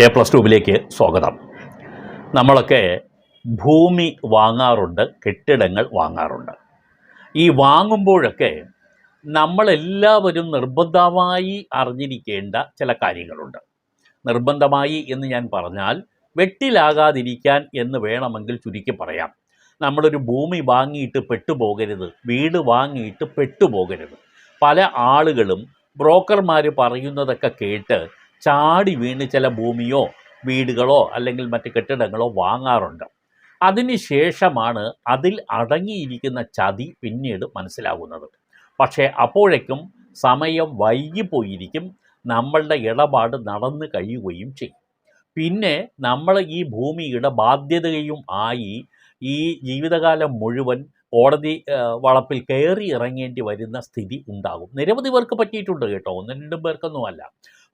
A+2 സ്വാഗതം. നമ്മളൊക്കെ ഭൂമി വാങ്ങാറുണ്ട്, കെട്ടിടങ്ങൾ വാങ്ങാറുണ്ട്. ഈ വാങ്ങുമ്പോഴൊക്കെ നമ്മളെല്ലാവരും നിർബന്ധമായി അറിഞ്ഞിരിക്കേണ്ട ചില കാര്യങ്ങളുണ്ട്. നിർബന്ധമായി എന്ന് ഞാൻ പറഞ്ഞാൽ വെട്ടിലാകാതിരിക്കാൻ എന്ന് വേണമെങ്കിൽ ചുരുക്കി പറയാം. നമ്മളൊരു ഭൂമി വാങ്ങിയിട്ട് പെട്ടുപോകരുത്, വീട് വാങ്ങിയിട്ട് പെട്ടുപോകരുത്. പല ആളുകളും ബ്രോക്കർമാർ പറയുന്നതൊക്കെ കേട്ട് ചാടി വീണ് ചില ഭൂമിയോ വീടുകളോ അല്ലെങ്കിൽ മറ്റ് കെട്ടിടങ്ങളോ വാങ്ങാറുണ്ട്. അതിനുശേഷമാണ് അതിൽ അടങ്ങിയിരിക്കുന്ന ചതി പിന്നീട് മനസ്സിലാകുന്നത്. പക്ഷേ അപ്പോഴേക്കും സമയം വൈകിപ്പോയിരിക്കും, നമ്മളുടെ ഇടപാട് നടന്നു കഴിയുകയും ചെയ്യും. പിന്നെ നമ്മൾ ഈ ഭൂമിയുടെ ബാധ്യതയും ആയി ഈ ജീവിതകാലം മുഴുവൻ കോടതി വളപ്പിൽ കയറി ഇറങ്ങേണ്ടി വരുന്ന സ്ഥിതി ഉണ്ടാകും. നിരവധി പേർക്ക് പറ്റിയിട്ടുണ്ട് കേട്ടോ, ഒന്നും രണ്ടും പേർക്കൊന്നുമല്ല.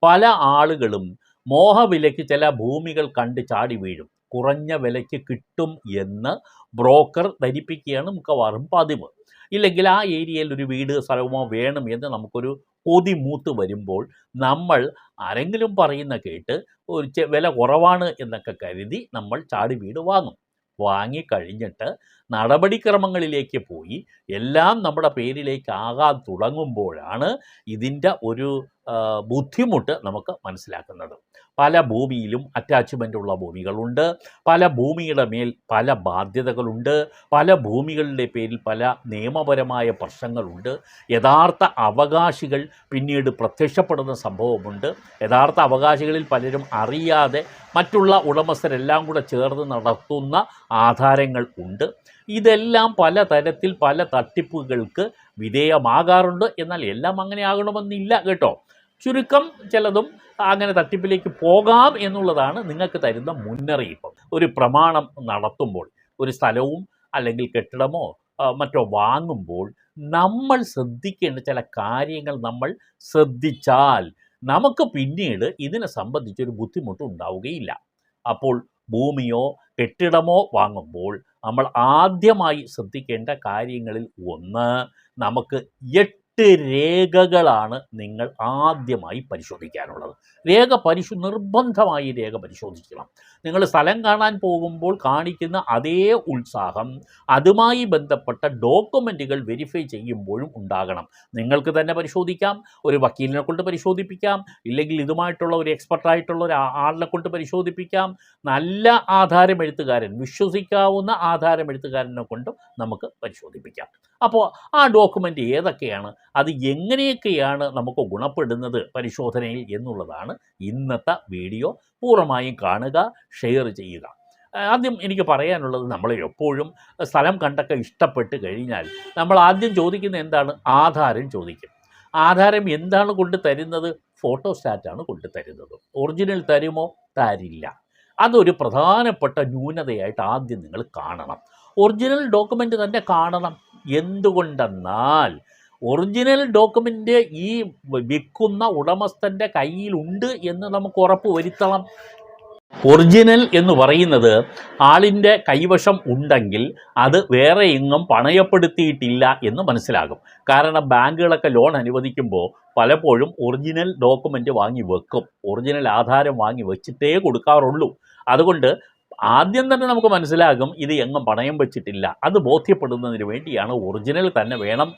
പല ആളുകളും മോഹവിലയ്ക്ക് ചില ഭൂമികൾ കണ്ട് ചാടി വീഴും. കുറഞ്ഞ വിലയ്ക്ക് കിട്ടും എന്ന് ബ്രോക്കർ ധരിപ്പിക്കുകയാണ് മിക്കവാറും പതിവ്. ഇല്ലെങ്കിൽ ആ ഏരിയയിൽ ഒരു വീട് സ്ഥലമോ വേണം എന്ന് നമുക്കൊരു കൊതി മൂത്ത് വരുമ്പോൾ നമ്മൾ ആരെങ്കിലും പറയുന്ന കേട്ട് ഒരു വില കുറവാണ് എന്നൊക്കെ കരുതി നമ്മൾ ചാടി വീട് വാങ്ങും. വാങ്ങിക്കഴിഞ്ഞിട്ട് നടപടിക്രമങ്ങളിലേക്ക് പോയി എല്ലാം നമ്മുടെ പേരിലേക്കാകാൻ തുടങ്ങുമ്പോഴാണ് ഇതിൻ്റെ ഒരു ബുദ്ധിമുട്ട് നമുക്ക് മനസ്സിലാക്കുന്നത്. പല ഭൂമിയിലും അറ്റാച്ച്മെൻ്റ് ഉള്ള ഭൂമികളുണ്ട്, പല ഭൂമിയുടെ മേൽ പല ബാധ്യതകളുണ്ട്, പല ഭൂമികളുടെ പേരിൽ പല നിയമപരമായ പ്രശ്നങ്ങളുണ്ട്. യഥാർത്ഥ അവകാശികൾ പിന്നീട് പ്രത്യക്ഷപ്പെടുന്ന സംഭവമുണ്ട്. യഥാർത്ഥ അവകാശികളിൽ പലരും അറിയാതെ മറ്റുള്ള ഉടമസ്ഥരെല്ലാം കൂടെ ചേർന്ന് നടത്തുന്ന ആധാരങ്ങൾ ഉണ്ട്. ഇതെല്ലാം പലതരത്തിൽ പല തട്ടിപ്പുകൾക്ക് വിധേയമാകാറുണ്ട്. എന്നാൽ എല്ലാം അങ്ങനെ ആകണമെന്നില്ല കേട്ടോ. ചുരുക്കം ചിലതും അങ്ങനെ തട്ടിപ്പിലേക്ക് പോകാം എന്നുള്ളതാണ് നിങ്ങൾക്ക് തരുന്ന മുന്നറിയിപ്പ്. ഒരു പ്രമാണം നടത്തുമ്പോൾ ഒരു സ്ഥലവും അല്ലെങ്കിൽ കെട്ടിടമോ മറ്റോ വാങ്ങുമ്പോൾ നമ്മൾ ശ്രദ്ധിക്കേണ്ട ചില കാര്യങ്ങൾ നമ്മൾ ശ്രദ്ധിച്ചാൽ നമുക്ക് പിന്നീട് ഇതിനെ സംബന്ധിച്ചൊരു ബുദ്ധിമുട്ട് ഉണ്ടാവുകയില്ല. അപ്പോൾ ഭൂമിയോ കെട്ടിടമോ വാങ്ങുമ്പോൾ നമ്മൾ ആദ്യമായി ശ്രദ്ധിക്കേണ്ട കാര്യങ്ങളിൽ ഒന്ന്, നമുക്ക് 8 രേഖകളാണ് നിങ്ങൾ ആദ്യമായി പരിശോധിക്കാനുള്ളത്. നിർബന്ധമായി രേഖ പരിശോധിക്കണം. നിങ്ങൾ സ്ഥലം കാണാൻ പോകുമ്പോൾ കാണിക്കുന്ന അതേ ഉത്സാഹം അതുമായി ബന്ധപ്പെട്ട ഡോക്യുമെൻറ്റുകൾ വെരിഫൈ ചെയ്യുമ്പോഴും ഉണ്ടാകണം. നിങ്ങൾക്ക് തന്നെ പരിശോധിക്കാം, ഒരു വക്കീലിനെ കൊണ്ട് പരിശോധിപ്പിക്കാം, ഇല്ലെങ്കിൽ ഇതുമായിട്ടുള്ള ഒരു എക്സ്പെർട്ടായിട്ടുള്ള ഒരു ആളിനെ കൊണ്ട് പരിശോധിപ്പിക്കാം. നല്ല ആധാരമെഴുത്തുകാരൻ, വിശ്വസിക്കാവുന്ന ആധാരമെഴുത്തുകാരനെ കൊണ്ടും നമുക്ക് പരിശോധിപ്പിക്കാം. അപ്പോൾ ആ ഡോക്യുമെൻ്റ് ഏതൊക്കെയാണ്, അത് എങ്ങനെയൊക്കെയാണ് നമുക്ക് ഗുണപ്പെടുന്നത് പരിശോധനയിൽ എന്നുള്ളതാണ് ഇന്നത്തെ വീഡിയോ. പൂർണ്ണമായും കാണുക, ഷെയർ ചെയ്യുക. ആദ്യം എനിക്ക് പറയാനുള്ളത്, നമ്മൾ എപ്പോഴും സ്ഥലം കണ്ടൊക്കെ ഇഷ്ടപ്പെട്ട് കഴിഞ്ഞാൽ നമ്മൾ ആദ്യം ചോദിക്കുന്നത് എന്താണ്? ആധാരം ചോദിക്കും. ആധാരം എന്താണ് കൊണ്ട് തരുന്നത്? ഫോട്ടോസ്റ്റാറ്റാണ് കൊണ്ട് തരുന്നത്. ഒറിജിനൽ തരുമോ? തരില്ല. അതൊരു പ്രധാനപ്പെട്ട ന്യൂനതയായിട്ട് ആദ്യം നിങ്ങൾ കാണണം. ഒറിജിനൽ ഡോക്യുമെൻ്റ് തന്നെ കാണണം. എന്തുകൊണ്ടെന്നാൽ ഒറിജിനൽ ഡോക്യുമെൻ്റ് ഈ വിൽക്കുന്ന ഉടമസ്ഥൻ്റെ കയ്യിലുണ്ട് എന്ന് നമുക്ക് ഉറപ്പ് വരുത്തണം. ഒറിജിനൽ എന്ന് പറയുന്നത് ആളിൻ്റെ കൈവശം ഉണ്ടെങ്കിൽ അത് വേറെ എങ്ങും പണയപ്പെടുത്തിയിട്ടില്ല എന്ന് മനസ്സിലാകും. കാരണം ബാങ്കുകളൊക്കെ ലോൺ അനുവദിക്കുമ്പോൾ പലപ്പോഴും ഒറിജിനൽ ഡോക്യുമെൻ്റ് വാങ്ങി വെക്കും, ഒറിജിനൽ ആധാരം വാങ്ങി വെച്ചിട്ടേ കൊടുക്കാറുള്ളൂ. അതുകൊണ്ട് ആദ്യം തന്നെ നമുക്ക് മനസ്സിലാകും ഇത് എങ്ങും പണയം വെച്ചിട്ടില്ല. അത് ബോധ്യപ്പെടുന്നതിന് വേണ്ടിയാണ് ഒറിജിനൽ തന്നെ വേണം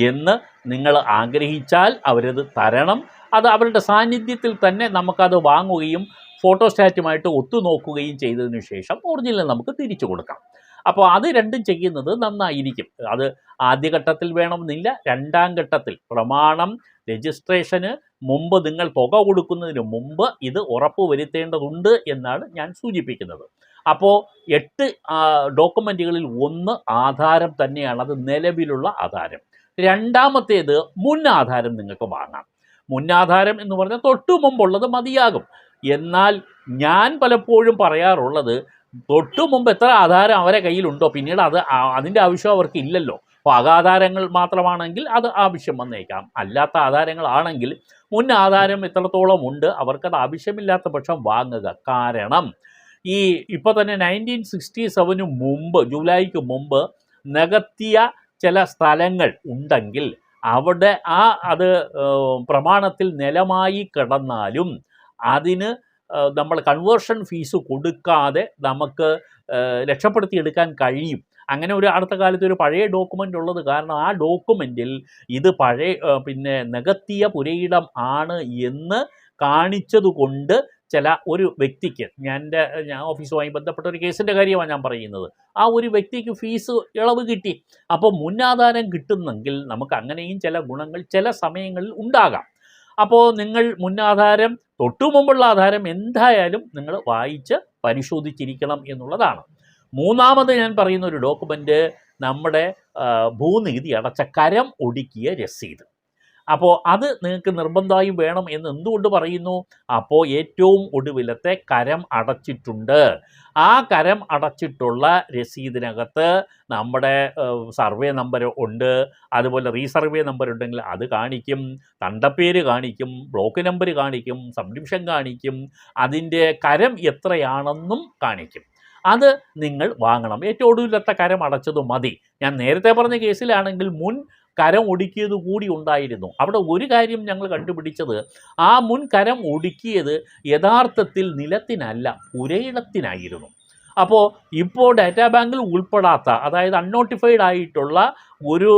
എന്ന് നിങ്ങൾ ആഗ്രഹിച്ചാൽ അവരത് തരണം. അത് അവരുടെ സാന്നിധ്യത്തിൽ തന്നെ നമുക്കത് വാങ്ങുകയും ഫോട്ടോസ്റ്റാറ്റുമായിട്ട് ഒത്തുനോക്കുകയും ചെയ്തതിനു ശേഷം ഒറിജിനൽ നമുക്ക് തിരിച്ചു കൊടുക്കാം. അപ്പോൾ അത് രണ്ടും ചെയ്യുന്നത് നന്നായിരിക്കും. അത് ആദ്യഘട്ടത്തിൽ വേണമെന്നില്ല, രണ്ടാം ഘട്ടത്തിൽ പ്രമാണം രജിസ്ട്രേഷന് മുമ്പ് നിങ്ങൾ തുക കൊടുക്കുന്നതിന് മുമ്പ് ഇത് ഉറപ്പ് വരുത്തേണ്ടതുണ്ട് എന്നാണ് ഞാൻ സൂചിപ്പിക്കുന്നത്. അപ്പോൾ 8 ഡോക്യുമെൻറ്റുകളിൽ ഒന്ന് ആധാരം തന്നെയാണ്, അത് നിലവിലുള്ള ആധാരം. രണ്ടാമത്തേത് മുൻ ആധാരം നിങ്ങൾക്ക് വാങ്ങാം. മുന്നാധാരം എന്ന് പറഞ്ഞാൽ തൊട്ടു മുമ്പുള്ളത് മതിയാകും. എന്നാൽ ഞാൻ പലപ്പോഴും പറയാറുള്ളത്, തൊട്ടു മുമ്പ് എത്ര ആധാരം അവരെ കയ്യിലുണ്ടോ പിന്നീട് അതിൻ്റെ ആവശ്യം അവർക്ക് ഇല്ലല്ലോ. ആധാരങ്ങൾ മാത്രമാണെങ്കിൽ അത് ആവശ്യം വന്നേക്കാം. അല്ലാത്ത ആധാരങ്ങളാണെങ്കിൽ മുൻ ആധാരം എത്രത്തോളം ഉണ്ട് അവർക്കത് ആവശ്യമില്ലാത്ത പക്ഷം വാങ്ങുക. കാരണം ഇപ്പോൾ തന്നെ 1967 മുമ്പ്, ജൂലൈക്ക് മുമ്പ് നികത്തിയ ചില സ്ഥലങ്ങൾ ഉണ്ടെങ്കിൽ അവിടെ അത് പ്രമാണത്തിൽ നിലമായി കിടന്നാലും അതിന് നമ്മൾ കൺവേർഷൻ ഫീസ് കൊടുക്കാതെ നമുക്ക് രക്ഷപ്പെടുത്തിയെടുക്കാൻ കഴിയും. അങ്ങനെ ഒരു അടുത്ത കാലത്ത് ഒരു പഴയ ഡോക്യുമെൻ്റ് ഉള്ളത് കാരണം ആ ഡോക്യുമെൻറ്റിൽ ഇത് പഴയ പിന്നെ നികത്തിയ പുരയിടം ആണ് എന്ന് കാണിച്ചതുകൊണ്ട് ചില ഒരു വ്യക്തിക്ക് ഞാൻ ഓഫീസുമായി ബന്ധപ്പെട്ട ഒരു കേസിൻ്റെ കാര്യമാണ് ഞാൻ പറയുന്നത്, ആ ഒരു വ്യക്തിക്ക് ഫീസ് ഇളവ് കിട്ടി. അപ്പോൾ മുന്നാധാരം കിട്ടുന്നെങ്കിൽ നമുക്ക് അങ്ങനെയും ചില ഗുണങ്ങൾ ചില സമയങ്ങളിൽ ഉണ്ടാകാം. അപ്പോൾ നിങ്ങൾ മുന്നാധാരം തൊട്ടു മുമ്പുള്ള ആധാരം എന്തായാലും നിങ്ങൾ വായിച്ച് പരിശോധിച്ചിരിക്കണം എന്നുള്ളതാണ്. മൂന്നാമത് ഞാൻ പറയുന്ന ഒരു ഡോക്യുമെൻ്റ് നമ്മുടെ ഭൂനികുതി അടച്ച കരം ഒടുക്കിയ രസീത്. അപ്പോൾ അത് നിങ്ങൾക്ക് നിർബന്ധമായും വേണം എന്ന് എന്തുകൊണ്ട് പറയുന്നു? അപ്പോൾ ഏറ്റവും ഒടുവിലത്തെ കരം അടച്ചിട്ടുണ്ട്, ആ കരം അടച്ചിട്ടുള്ള രസീതിനകത്ത് നമ്മുടെ സർവേ നമ്പർ ഉണ്ട്, അതുപോലെ റീസർവേ നമ്പർ ഉണ്ടെങ്കിൽ അത് കാണിക്കും, തണ്ടപ്പേര് കാണിക്കും, ബ്ലോക്ക് നമ്പർ കാണിക്കും, സബ് ഡിവിഷൻ കാണിക്കും, അതിൻ്റെ കരം എത്രയാണെന്നും കാണിക്കും. അത് നിങ്ങൾ വാങ്ങണം. ഏറ്റവും ഒടുവിലത്തെ കരം അടച്ചത് മതി. ഞാൻ നേരത്തെ പറഞ്ഞ കേസിലാണെങ്കിൽ മുൻ കരം ഒടുക്കിയത് കൂടി ഉണ്ടായിരുന്നു. അവിടെ ഒരു കാര്യം ഞങ്ങൾ കണ്ടുപിടിച്ചത്, ആ മുൻ കരം ഒടുക്കിയത് യഥാർത്ഥത്തിൽ നിലത്തിനല്ല പുരയിടത്തിനായിരുന്നു. അപ്പോൾ ഇപ്പോൾ ഡാറ്റാ ബാങ്കിൽ ഉൾപ്പെടാത്ത, അതായത് അൺനോട്ടിഫൈഡ് ആയിട്ടുള്ള ഒരു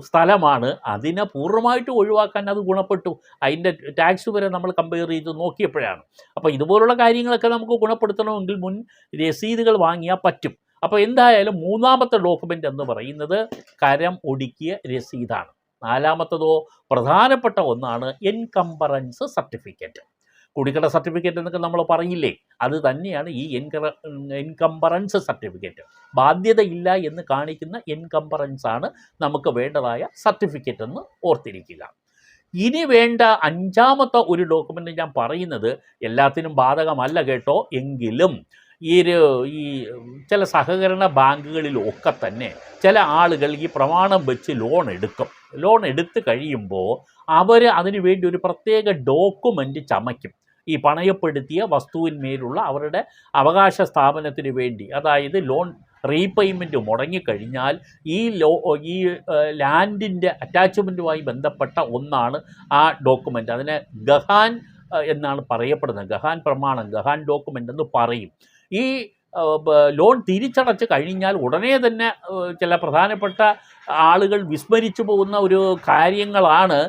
സ്ഥലമാണ്. അതിനെ പൂർണ്ണമായിട്ട് ഒഴിവാക്കാൻ അത് ഗുണപ്പെട്ടു. അതിൻ്റെ ടാക്സ് വരെ നമ്മൾ കമ്പയർ ചെയ്ത് നോക്കിയപ്പോഴാണ്. അപ്പോൾ ഇതുപോലുള്ള കാര്യങ്ങളൊക്കെ നമുക്ക് ഗുണപ്പെടുത്തണമെങ്കിൽ മുൻ രസീതുകൾ വാങ്ങിയാൽ പറ്റും. അപ്പോൾ എന്തായാലും മൂന്നാമത്തെ ഡോക്യുമെൻ്റ് എന്ന് പറയുന്നത് കരം ഒടുക്കിയ രസീതാണ്. നാലാമത്തതോ പ്രധാനപ്പെട്ട ഒന്നാണ് എൻകംബറൻസ് സർട്ടിഫിക്കറ്റ്. കുടിക്കട സർട്ടിഫിക്കറ്റ് എന്നൊക്കെ നമ്മൾ പറയില്ലേ, അത് തന്നെയാണ് ഈ എൻകംബറൻസ് സർട്ടിഫിക്കറ്റ്. ബാധ്യതയില്ല എന്ന് കാണിക്കുന്ന എൻകംബറൻസ് ആണ് നമുക്ക് വേണ്ടതായ സർട്ടിഫിക്കറ്റ് എന്ന് ഓർത്തിരിക്കുക. ഇനി വേണ്ട അഞ്ചാമത്തെ ഒരു ഡോക്യുമെൻ്റ് ഞാൻ പറയുന്നത് എല്ലാത്തിനും ബാധകമല്ല കേട്ടോ, എങ്കിലും ഈ ചില സഹകരണ ബാങ്കുകളിലൊക്കെ തന്നെ ചില ആളുകൾ ഈ പ്രമാണം വെച്ച് ലോൺ എടുക്കും. ലോൺ എടുത്ത് കഴിയുമ്പോൾ അവർ അതിനു വേണ്ടി ഒരു പ്രത്യേക ഡോക്യുമെൻ്റ് ചമയ്ക്കും. ഈ പണയപ്പെടുത്തിയ വസ്തുവിന്മേലുള്ള അവരുടെ അവകാശ സ്ഥാപനത്തിന് വേണ്ടി, അതായത് ലോൺ റീപേയ്മെൻറ്റ് മുടങ്ങിക്കഴിഞ്ഞാൽ ഈ ലാൻഡിൻ്റെ അറ്റാച്ച്മെൻറ്റുമായി ബന്ധപ്പെട്ട ഒന്നാണ് ആ ഡോക്യുമെൻ്റ്. അതിനെ ഗഹാൻ എന്നാണ് പറയപ്പെടുന്നത്. ഗഹാൻ പ്രമാണം, ഗഹാൻ ഡോക്യുമെൻ്റ് എന്ന് പറയും. ഈ ലോൺ തിരിച്ചടച്ച് കഴിഞ്ഞാൽ ഉടനെ തന്നെ ചില പ്രധാനപ്പെട്ട ആളുകൾ വിസ്മരിച്ചു പോകുന്ന ഒരു കാര്യങ്ങളാണ്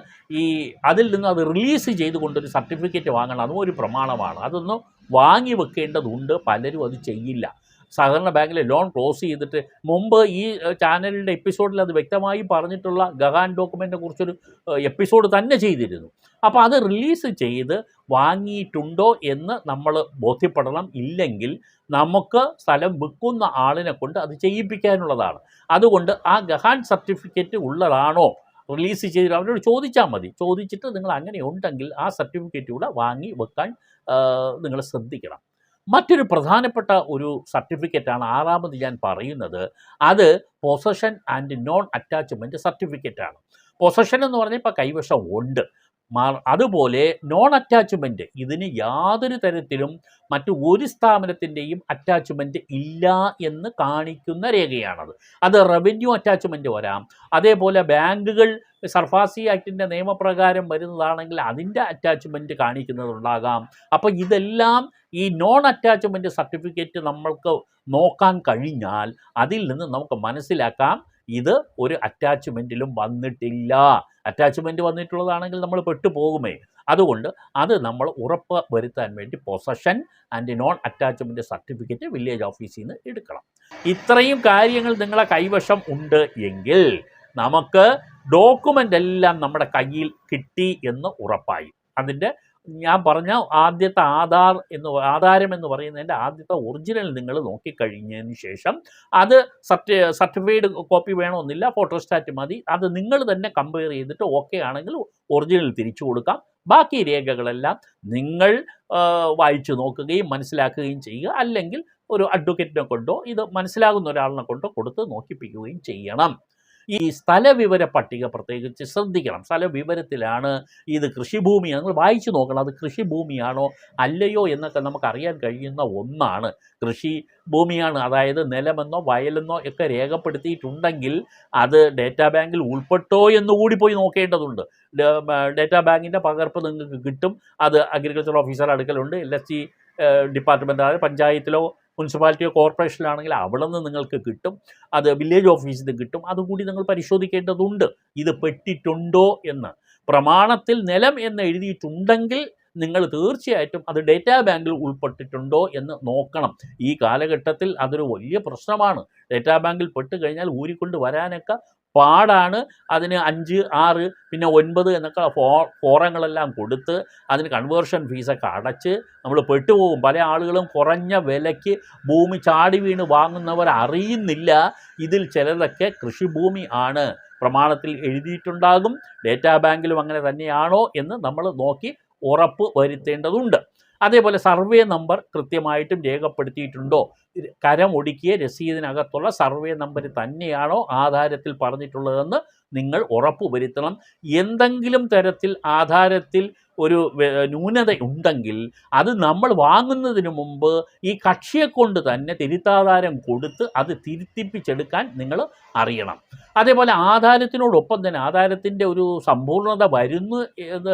അതിൽ നിന്ന് അത് റിലീസ് ചെയ്തുകൊണ്ടൊരു സർട്ടിഫിക്കറ്റ് വാങ്ങണം. അതും ഒരു പ്രമാണമാണ്. അതൊന്ന് വാങ്ങി വെക്കേണ്ടതുണ്ട്. പലരും അത് ചെയ്യില്ല. സഹകരണ ബാങ്കിലെ ലോൺ ക്ലോസ് ചെയ്തിട്ട്, മുമ്പ് ഈ ചാനലിൻ്റെ എപ്പിസോഡിൽ അത് വ്യക്തമായി പറഞ്ഞിട്ടുള്ള ഗഹാൻ ഡോക്യുമെൻറ്റിനെ കുറിച്ചൊരു എപ്പിസോഡ് തന്നെ ചെയ്തിരുന്നു. അപ്പോൾ അത് റിലീസ് ചെയ്ത് വാങ്ങിയിട്ടുണ്ടോ എന്ന് നമ്മൾ ബോധ്യപ്പെടണം. ഇല്ലെങ്കിൽ നമുക്ക് സ്ഥലം വിൽക്കുന്ന ആളിനെ കൊണ്ട് അത് ചെയ്യിപ്പിക്കാനുള്ളതാണ്. അതുകൊണ്ട് ആ ഗഹാൻ സർട്ടിഫിക്കറ്റ് ഉള്ളതാണോ റിലീസ് ചെയ്തിട്ട് അവരോട് ചോദിച്ചാൽ മതി. ചോദിച്ചിട്ട് നിങ്ങൾ അങ്ങനെ ഉണ്ടെങ്കിൽ ആ സർട്ടിഫിക്കറ്റ് കൂടെ വാങ്ങി വെക്കാൻ നിങ്ങൾ ശ്രദ്ധിക്കണം. മറ്റൊരു പ്രധാനപ്പെട്ട ഒരു സർട്ടിഫിക്കറ്റാണ് ആറാമത് ഞാൻ പറയുന്നത്. അത് പൊസഷൻ ആൻഡ് നോൺ അറ്റാച്ച്മെൻറ്റ് സർട്ടിഫിക്കറ്റാണ്. പൊസഷൻ എന്ന് പറഞ്ഞാൽ ഇപ്പോൾ കൈവശം ഉണ്ട്. അതുപോലെ നോൺ അറ്റാച്ച്മെൻറ്റ്, ഇതിന് യാതൊരു തരത്തിലും മറ്റു ഒരു സ്ഥാപനത്തിൻ്റെയും അറ്റാച്ച്മെൻറ്റ് ഇല്ല എന്ന് കാണിക്കുന്ന രേഖയാണത്. അത് റവന്യൂ അറ്റാച്ച്മെൻറ്റ് വരാം, അതേപോലെ ബാങ്കുകൾ സർഫാസി ആക്ടിൻ്റെ നിയമപ്രകാരം വരുന്നതാണെങ്കിൽ അതിൻ്റെ അറ്റാച്ച്മെൻറ്റ് കാണിക്കുന്നതുണ്ടാകാം. അപ്പോൾ ഇതെല്ലാം ഈ നോൺ അറ്റാച്ച്മെൻറ്റ് സർട്ടിഫിക്കറ്റ് നമ്മൾക്ക് നോക്കാൻ കഴിഞ്ഞാൽ അതിൽ നിന്ന് നമുക്ക് മനസ്സിലാക്കാം ഇത് ഒരു അറ്റാച്ച്മെൻറ്റിലും വന്നിട്ടില്ല. അറ്റാച്ച്മെൻറ്റ് വന്നിട്ടുള്ളതാണെങ്കിൽ നമ്മൾ പെട്ടുപോകുമേ. അതുകൊണ്ട് അത് നമ്മൾ ഉറപ്പ് വരുത്താൻ വേണ്ടി possession and non attachment certificate village ഓഫീസിൽ നിന്ന് എടുക്കണം. ഇത്രയും കാര്യങ്ങൾ നിങ്ങളെ കൈവശം ഉണ്ട് എങ്കിൽ നമുക്ക് ഡോക്യുമെൻ്റ് എല്ലാം നമ്മുടെ കയ്യിൽ കിട്ടി എന്ന് ഉറപ്പായി. അതിൻ്റെ ഞാൻ പറഞ്ഞ ആദ്യത്തെ ആധാരം എന്ന് പറയുന്നതിൻ്റെ ആദ്യത്തെ ഒറിജിനൽ നിങ്ങൾ നോക്കിക്കഴിഞ്ഞതിന് ശേഷം അത് സർട്ടിഫൈഡ് കോപ്പി വേണമെന്നില്ല, ഫോട്ടോസ്റ്റാറ്റ് മതി. അത് നിങ്ങൾ തന്നെ കമ്പയർ ചെയ്തിട്ട് ഓക്കെ ആണെങ്കിൽ ഒറിജിനൽ തിരിച്ചു കൊടുക്കാം. ബാക്കി രേഖകളെല്ലാം നിങ്ങൾ വായിച്ചു നോക്കുകയും മനസ്സിലാക്കുകയും ചെയ്യുക. അല്ലെങ്കിൽ ഒരു അഡ്വക്കേറ്റിനെ കൊണ്ടോ ഇത് മനസ്സിലാകുന്ന ഒരാളിനെ കൊണ്ടോ കൊടുത്ത് നോക്കിപ്പിക്കുകയും ചെയ്യണം. ഈ സ്ഥലവിവര പട്ടിക പ്രത്യേകിച്ച് ശ്രദ്ധിക്കണം. സ്ഥലവിവരത്തിലാണ് ഇത് കൃഷിഭൂമി, നിങ്ങൾ വായിച്ചു നോക്കണം, അത് കൃഷിഭൂമിയാണോ അല്ലയോ എന്നൊക്കെ നമുക്കറിയാൻ കഴിയുന്ന ഒന്നാണ്. കൃഷി ഭൂമിയാണ്, അതായത് നിലമെന്നോ വയലെന്നോ ഒക്കെ രേഖപ്പെടുത്തിയിട്ടുണ്ടെങ്കിൽ അത് ഡേറ്റാ ബാങ്കിൽ ഉൾപ്പെട്ടോ എന്നുകൂടി പോയി നോക്കേണ്ടതുണ്ട്. ഡേറ്റാ ബാങ്കിൻ്റെ പകർപ്പ് നിങ്ങൾക്ക് കിട്ടും. അത് അഗ്രികൾച്ചർ ഓഫീസർ അടുക്കലുണ്ട്. LSC ഡിപ്പാർട്ട്മെൻറ്റ്, അതായത് പഞ്ചായത്തിലോ മുനിസിപ്പാലിറ്റിയോ കോർപ്പറേഷനിലാണെങ്കിൽ അവിടെ നിന്ന് നിങ്ങൾക്ക് കിട്ടും. അത് വില്ലേജ് ഓഫീസിൽ നിന്ന് കിട്ടും. അതുകൂടി നിങ്ങൾ പരിശോധിക്കേണ്ടതുണ്ട്, ഇത് പെട്ടിട്ടുണ്ടോ എന്ന്. പ്രമാണത്തിൽ നിലം എന്ന് എഴുതിയിട്ടുണ്ടെങ്കിൽ നിങ്ങൾ തീർച്ചയായിട്ടും അത് ഡേറ്റാ ബാങ്കിൽ ഉൾപ്പെട്ടിട്ടുണ്ടോ എന്ന് നോക്കണം. ഈ കാലഘട്ടത്തിൽ അതൊരു വലിയ പ്രശ്നമാണ്. ഡേറ്റാ ബാങ്കിൽ പെട്ട് കഴിഞ്ഞാൽ ഊരിക്കൊണ്ട് വരാനൊക്കെ പാടാണ്. അതിന് 5, 6 പിന്നെ 9 എന്നൊക്കെ ഫോറങ്ങളെല്ലാം കൊടുത്ത് അതിന് കൺവേർഷൻ ഫീസൊക്കെ അടച്ച് നമ്മൾ പെട്ടുപോകും. പല ആളുകളും കുറഞ്ഞ വിലയ്ക്ക് ഭൂമി ചാടി വീണ് വാങ്ങുന്നവർ അറിയുന്നില്ല ഇതിൽ ചിലതൊക്കെ കൃഷിഭൂമി ആണ്, പ്രമാണത്തിൽ എഴുതിയിട്ടുണ്ടാകും. ഡേറ്റാ ബാങ്കിലും അങ്ങനെ തന്നെയാണോ എന്ന് നമ്മൾ നോക്കി ഉറപ്പ് വരുത്തേണ്ടതുണ്ട്. അതേപോലെ സർവേ നമ്പർ കൃത്യമായിട്ടും രേഖപ്പെടുത്തിയിട്ടുണ്ടോ, കരമൊടുക്കിയ രസീതിനകത്തുള്ള സർവേ നമ്പർ തന്നെയാണോ ആധാരത്തിൽ പറഞ്ഞിട്ടുള്ളതെന്ന് നിങ്ങൾ ഉറപ്പ് വരുത്തണം. എന്തെങ്കിലും തരത്തിൽ ആധാരത്തിൽ ഒരു ന്യൂനത ഉണ്ടെങ്കിൽ അത് നമ്മൾ വാങ്ങുന്നതിന് മുമ്പ് ഈ കക്ഷിയെ കൊണ്ട് തന്നെ തിരുത്താധാരം കൊടുത്ത് അത് തിരുത്തിപ്പിച്ചെടുക്കാൻ നിങ്ങൾ അറിയണം. അതേപോലെ ആധാരത്തിനോടൊപ്പം തന്നെ ആധാരത്തിൻ്റെ ഒരു സമ്പൂർണ്ണത വരുന്നു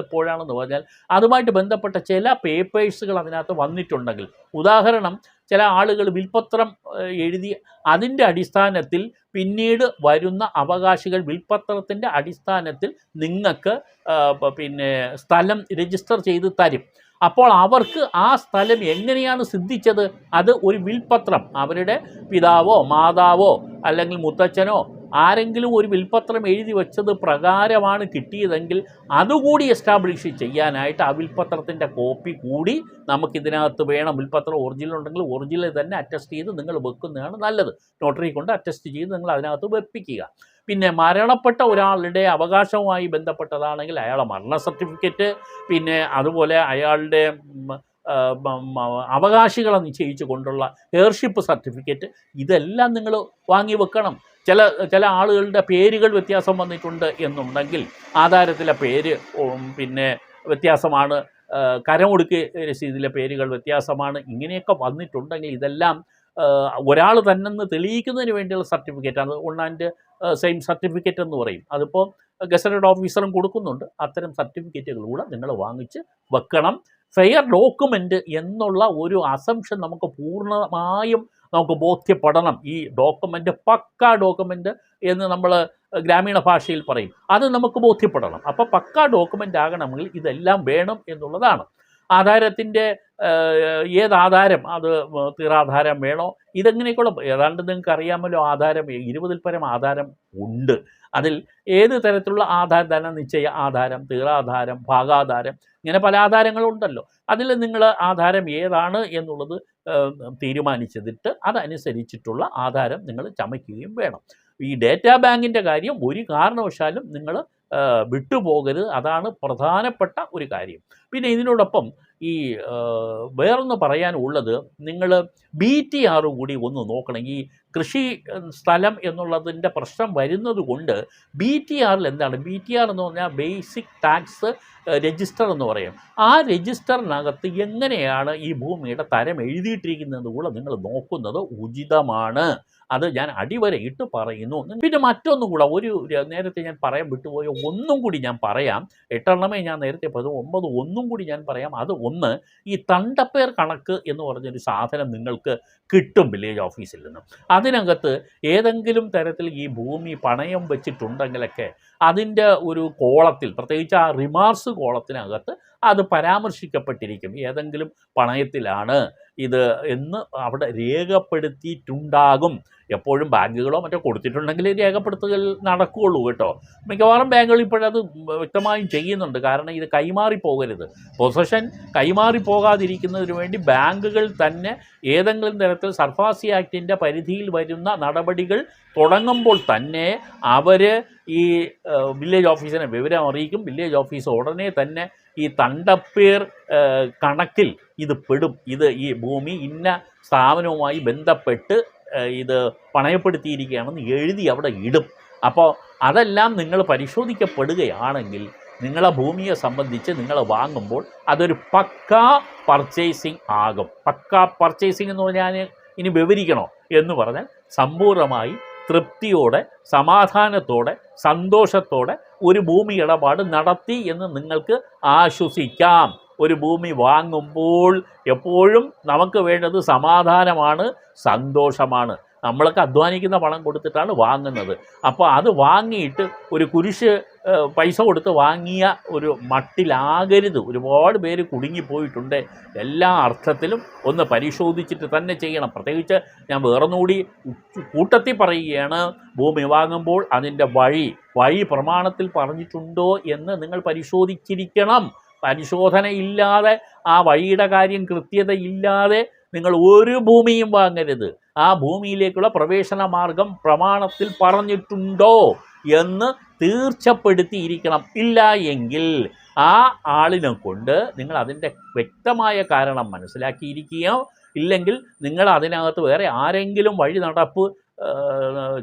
എപ്പോഴാണെന്ന് പറഞ്ഞാൽ അതുമായിട്ട് ബന്ധപ്പെട്ട ചില പേപ്പേഴ്സുകൾ അതിനകത്ത് വന്നിട്ടുണ്ടെങ്കിൽ, ഉദാഹരണം ചില ആളുകൾ വിൽപ്പത്രം എഴുതി അതിൻ്റെ അടിസ്ഥാനത്തിൽ പിന്നീട് വരുന്ന അവകാശികൾ വിൽപ്പത്രത്തിൻ്റെ അടിസ്ഥാനത്തിൽ നിങ്ങൾക്ക് പിന്നെ സ്ഥലം രജിസ്റ്റർ ചെയ്ത് തരും. അപ്പോൾ അവർക്ക് ആ സ്ഥലം എങ്ങനെയാണ് സിദ്ധിച്ചത്, അത് ഒരു വിൽപ്പത്രം, അവരുടെ പിതാവോ മാതാവോ അല്ലെങ്കിൽ മുത്തച്ഛനോ ആരെങ്കിലും ഒരു വിൽപ്പത്രം എഴുതി വെച്ചത് പ്രകാരമാണ് കിട്ടിയതെങ്കിൽ അതുകൂടി എസ്റ്റാബ്ലിഷ് ചെയ്യാനായിട്ട് ആ വിൽപ്പത്രത്തിൻ്റെ കോപ്പി കൂടി നമുക്കിതിനകത്ത് വേണം. വിൽപ്പത്രം ഒറിജിനൽ ഉണ്ടെങ്കിൽ ഒറിജിനൽ തന്നെ അറ്റസ്റ്റ് ചെയ്ത് നിങ്ങൾ വെക്കുന്നതാണ് നല്ലത്. നോട്ടറി കൊണ്ട് അറ്റസ്റ്റ് ചെയ്ത് നിങ്ങൾ അതിനകത്ത് വെപ്പിക്കുക. പിന്നെ മരണപ്പെട്ട ഒരാളുടെ അവകാശവുമായി ബന്ധപ്പെട്ടതാണെങ്കിൽ അയാളുടെ മരണ സർട്ടിഫിക്കറ്റ്, പിന്നെ അതുപോലെ അയാളുടെ അവകാശികളെ നിശ്ചയിച്ചു കൊണ്ടുള്ള ഹെയർഷിപ്പ് സർട്ടിഫിക്കറ്റ്, ഇതെല്ലാം നിങ്ങൾ വാങ്ങി വെക്കണം. ചില ആളുകളുടെ പേരുകൾ വ്യത്യാസം വന്നിട്ടുണ്ട് എന്നുണ്ടെങ്കിൽ ആധാരത്തിലെ പേര് പിന്നെ വ്യത്യാസമാണ്, കരമൊടുക്ക് രസീതിലെ പേരുകൾ വ്യത്യാസമാണ്. ഇങ്ങനെയൊക്കെ വന്നിട്ടുണ്ടെങ്കിൽ ഇതെല്ലാം ഒരാൾ തന്നെ തെളിയിക്കുന്നതിന് വേണ്ടിയുള്ള സർട്ടിഫിക്കറ്റാണ്. വൺ ആൻഡ് സെയിം സർട്ടിഫിക്കറ്റ് എന്ന് പറയും. അതിപ്പോൾ ഗസറ്റഡ് ഓഫീസറും കൊടുക്കുന്നുണ്ട്. അത്തരം സർട്ടിഫിക്കറ്റുകൾ കൂടെ നിങ്ങൾ വാങ്ങിച്ച് വെക്കണം. ഫെയർ ഡോക്യുമെൻ്റ് എന്നുള്ള ഒരു അസംഷൻ നമുക്ക് പൂർണ്ണമായും നമുക്ക് ബോധ്യപ്പെടണം. ഈ ഡോക്യുമെൻ്റ് പക്കാ ഡോക്യുമെൻ്റ് എന്ന് നമ്മൾ ഗ്രാമീണ ഭാഷയിൽ പറയും, അത് നമുക്ക് ബോധ്യപ്പെടണം. അപ്പോൾ പക്കാ ഡോക്യുമെൻ്റ് ആകണമെങ്കിൽ ഇതെല്ലാം വേണം എന്നുള്ളതാണ്. ആധാരത്തിൻ്റെ ഏതാധാരം, അത് തീറാധാരം വേണോ, ഇതെങ്ങനെയൊക്കെയുള്ള ഏതാണ്ട് നിങ്ങൾക്ക് അറിയാമല്ലോ. ആധാരം 20-ൽ പരം ആധാരം ഉണ്ട്. അതിൽ ഏത് തരത്തിലുള്ള ആധാരം, ധനനിശ്ചയ ആധാരം, തീറാധാരം, ഭാഗാധാരം, ഇങ്ങനെ പല ആധാരങ്ങളുണ്ടല്ലോ. അതിൽ നിങ്ങൾ ആധാരം ഏതാണ് എന്നുള്ളത് തീരുമാനിച്ചിട്ട് അതനുസരിച്ചിട്ടുള്ള ആധാരം നിങ്ങൾ ചമയ്ക്കുകയും വേണം. ഈ ഡേറ്റാ ബാങ്കിൻ്റെ കാര്യം ഒരു കാരണവശാലും നിങ്ങൾ വിട്ടുപോകരുത്, അതാണ് പ്രധാനപ്പെട്ട ഒരു കാര്യം. പിന്നെ ഇതിനോടൊപ്പം ഈ വേറൊന്ന് പറയാനുള്ളത്, നിങ്ങൾ BTR കൂടി ഒന്ന് നോക്കണം. ഈ കൃഷി സ്ഥലം എന്നുള്ളതിൻ്റെ പ്രശ്നം വരുന്നത് കൊണ്ട് BTRൽ എന്താണ്, BTR എന്ന് പറഞ്ഞാൽ ബേസിക് ടാക്സ് രജിസ്റ്റർ എന്ന് പറയും. ആ രജിസ്റ്ററിനകത്ത് എങ്ങനെയാണ് ഈ ഭൂമിയുടെ തരം എഴുതിയിട്ടിരിക്കുന്നത് കൂടെ നിങ്ങൾ നോക്കുന്നത് ഉചിതമാണ്. അത് ഞാൻ അടിവരയിട്ട് പറയുന്നു. പിന്നെ മറ്റൊന്നും കൂടെ, നേരത്തെ ഞാൻ പറയാൻ വിട്ടുപോയ ഒന്നും കൂടി ഞാൻ പറയാം. 8 എണ്ണമേ ഞാൻ നേരത്തെ പറഞ്ഞു, 9 ഒന്നും കൂടി ഞാൻ പറയാം. അത് ഒന്ന്, ഈ തണ്ടപ്പേർ കണക്ക് എന്ന് പറഞ്ഞൊരു സാധനം നിങ്ങൾക്ക് കിട്ടും വില്ലേജ് ഓഫീസിൽ നിന്നും. അതിനകത്ത് ഏതെങ്കിലും തരത്തിൽ ഈ ഭൂമി പണയം വെച്ചിട്ടുണ്ടെങ്കിലൊക്കെ അതിൻ്റെ ഒരു കോളത്തിൽ, പ്രത്യേകിച്ച് ആ റിമാർക്സ് കോളത്തിനകത്ത് അത് പരാമർശിക്കപ്പെട്ടിരിക്കും. ഏതെങ്കിലും പണയത്തിലാണ് ഇത് എന്ന് അവിടെ രേഖപ്പെടുത്തിയിട്ടുണ്ടാകും. എപ്പോഴും ബാങ്കുകളോ മറ്റോ കൊടുത്തിട്ടുണ്ടെങ്കിൽ രേഖപ്പെടുത്തുകൾ നടക്കുകയുള്ളൂ കേട്ടോ. മിക്കവാറും ബാങ്കുകൾ ഇപ്പോഴത് വ്യക്തമായും ചെയ്യുന്നുണ്ട്. കാരണം ഇത് കൈമാറിപ്പോകരുത്. പൊസഷൻ കൈമാറിപ്പോകാതിരിക്കുന്നതിന് വേണ്ടി ബാങ്കുകൾ തന്നെ ഏതെങ്കിലും തരത്തിൽ സർഫാസി ആക്ടിൻ്റെ പരിധിയിൽ വരുന്ന നടപടികൾ തുടങ്ങുമ്പോൾ തന്നെ അവർ ഈ വില്ലേജ് ഓഫീസിനെ വിവരം അറിയിക്കും. വില്ലേജ് ഓഫീസ് ഉടനെ തന്നെ ഈ തണ്ടപ്പേർ കണക്കിൽ ഇത് പെടും. ഈ ഭൂമി ഇന്ന സ്ഥാപനവുമായി ബന്ധപ്പെട്ട് ഇത് പണയപ്പെടുത്തിയിരിക്കുകയാണെന്ന് എഴുതി അവിടെ ഇടും. അപ്പോൾ അതെല്ലാം നിങ്ങൾ പരിശോധിക്കപ്പെടുകയാണെങ്കിൽ നിങ്ങളെ ഭൂമിയെ സംബന്ധിച്ച് നിങ്ങൾ വാങ്ങുമ്പോൾ അതൊരു പക്കാ പർച്ചേസിങ് ആകും. പക്കാ പർച്ചേസിങ് എന്ന് പറഞ്ഞാൽ ഇനി വിവരിക്കണോ എന്ന് പറഞ്ഞാൽ സമ്പൂർണ്ണമായി തൃപ്തിയോടെ സമാധാനത്തോടെ സന്തോഷത്തോടെ ഒരു ഭൂമി ഇടപാട് നടത്തി എന്ന് നിങ്ങൾക്ക് ആശ്വസിക്കാം. ഒരു ഭൂമി വാങ്ങുമ്പോൾ എപ്പോഴും നമുക്ക് വേണ്ടത് സമാധാനമാണ്, സന്തോഷമാണ്. നമ്മളൊക്കെ അധ്വാനിക്കുന്ന പണം കൊടുത്തിട്ടാണ് വാങ്ങുന്നത്. അപ്പോൾ അത് വാങ്ങിയിട്ട് ഒരു കുരിശ് പൈസ കൊടുത്ത് വാങ്ങിയ ഒരു മട്ടിലാകരുത്. ഒരുപാട് പേര് കുടുങ്ങിപ്പോയിട്ടുണ്ട്. എല്ലാ അർത്ഥത്തിലും ഒന്ന് പരിശോധിച്ചിട്ട് തന്നെ ചെയ്യണം. പ്രത്യേകിച്ച് ഞാൻ വേറൊന്നുകൂടി കൂട്ടത്തിൽ പറയുകയാണ്, ഭൂമി വാങ്ങുമ്പോൾ അതിൻ്റെ വഴി പ്രമാണത്തിൽ പറഞ്ഞിട്ടുണ്ടോ എന്ന് നിങ്ങൾ പരിശോധിച്ചിരിക്കണം. പരിശോധനയില്ലാതെ ആ വഴിയുടെ കാര്യം കൃത്യതയില്ലാതെ നിങ്ങൾ ഒരു ഭൂമിയും വാങ്ങരുത്. ആ ഭൂമിയിലേക്കുള്ള പ്രവേശന മാർഗം പ്രമാണത്തിൽ പറഞ്ഞിട്ടുണ്ടോ എന്ന് തീർച്ചപ്പെടുത്തിയിരിക്കണം. ഇല്ല എങ്കിൽ ആ ആളിനെ കൊണ്ട് നിങ്ങൾ അതിൻ്റെ വ്യക്തമായ കാരണം മനസ്സിലാക്കിയിരിക്കുകയോ, ഇല്ലെങ്കിൽ നിങ്ങൾ അതിനകത്ത് വേറെ ആരെങ്കിലും വഴി നടപ്പ്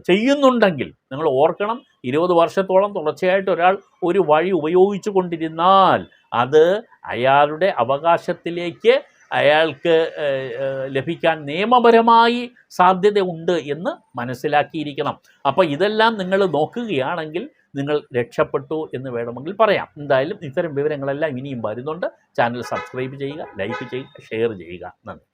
ചെയ്യുന്നുണ്ടെങ്കിൽ നിങ്ങൾ ഓർക്കണം, 20 വർഷത്തോളം തുടർച്ചയായിട്ട് ഒരാൾ ഒരു വഴി ഉപയോഗിച്ചു കൊണ്ടിരുന്നാൽ അത് അയാളുടെ അവകാശത്തിലേക്ക് അയാൾക്ക് ലഭിക്കാൻ നിയമപരമായി സാധ്യതയുണ്ട് എന്ന് മനസ്സിലാക്കിയിരിക്കണം. അപ്പോൾ ഇതെല്ലാം നിങ്ങൾ നോക്കുകയാണെങ്കിൽ നിങ്ങൾ രക്ഷപ്പെട്ടു എന്ന് വേണമെങ്കിൽ പറയാം. എന്തായാലും ഇത്തരം വിവരങ്ങളെല്ലാം ഇനിയും വരുന്നുണ്ട്. ചാനൽ സബ്സ്ക്രൈബ് ചെയ്യുക, ലൈക്ക് ചെയ്യുക, ഷെയർ ചെയ്യുക. നന്ദി.